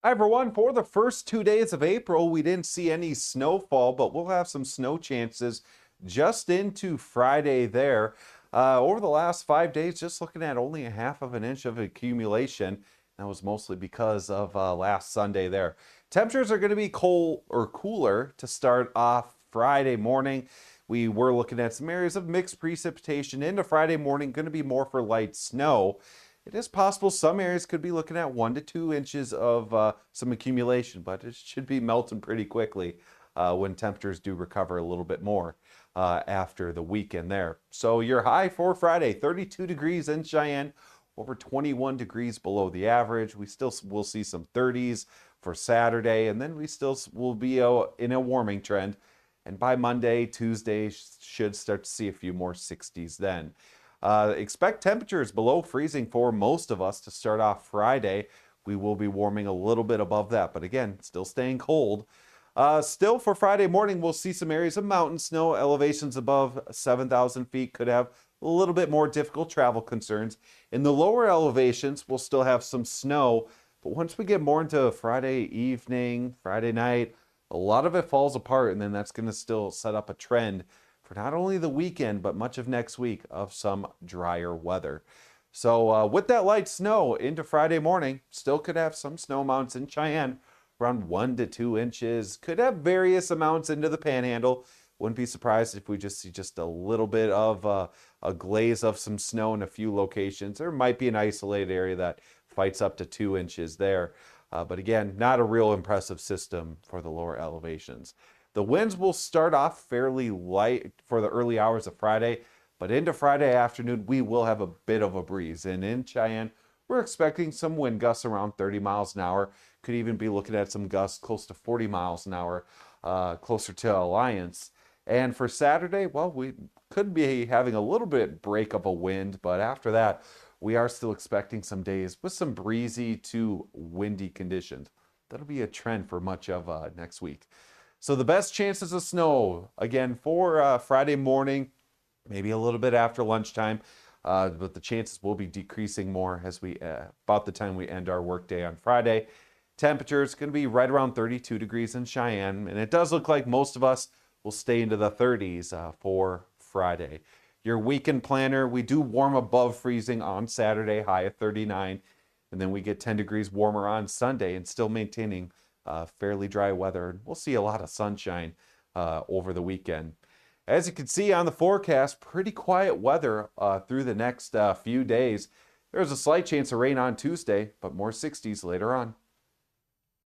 Hi everyone. For the first 2 days of April, we didn't see any snowfall, but we'll have some snow chances just into Friday there. Over the last 5 days, just looking at only a half of an inch of accumulation. That was mostly because of last Sunday there. Temperatures are going to be cold or cooler to start off Friday morning. We were looking at some areas of mixed precipitation into Friday morning, going to be more for light snow. It is possible some areas could be looking at 1 to 2 inches of some accumulation, but it should be melting pretty quickly when temperatures do recover a little bit more after the weekend there. So your high for Friday, 32 degrees in Cheyenne, over 21 degrees below the average. We still will see some 30s for Saturday, and then we still will be in a warming trend. And by Monday, Tuesday, should start to see a few more 60s then. Expect temperatures below freezing for most of us to start off Friday. We will be warming a little bit above that, but again, still staying cold. Still for Friday morning, we'll see some areas of mountain snow. Elevations above 7,000 feet could have a little bit more difficult travel concerns. In the lower elevations, we'll still have some snow, but once we get more into Friday evening, Friday night, a lot of it falls apart, and then that's going to still set up a trend for not only the weekend, but much of next week of some drier weather. So with that light snow into Friday morning, still could have some snow amounts in Cheyenne, around 1 to 2 inches. Could have various amounts into the panhandle. Wouldn't be surprised if we just see just a little bit of a glaze of some snow in a few locations. There might be an isolated area that fights up to 2 inches there. But again, not a real impressive system for the lower elevations. The winds will start off fairly light for the early hours of Friday, but into Friday afternoon, we will have a bit of a breeze. And in Cheyenne, we're expecting some wind gusts around 30 miles an hour. Could even be looking at some gusts close to 40 miles an hour, closer to Alliance. And for Saturday, well, we could be having a little bit break of a wind, but after that, we are still expecting some days with some breezy to windy conditions. That'll be a trend for much of next week. So the best chances of snow, again, for Friday morning, maybe a little bit after lunchtime, but the chances will be decreasing more as we about the time we end our workday on Friday. Temperatures going to be right around 32 degrees in Cheyenne, and it does look like most of us will stay into the 30s for Friday. Your weekend planner, we do warm above freezing on Saturday, high of 39, and then we get 10 degrees warmer on Sunday and still maintaining fairly dry weather. We'll see a lot of sunshine over the weekend. As you can see on the forecast, pretty quiet weather through the next few days. There's a slight chance of rain on Tuesday, but more 60s later on.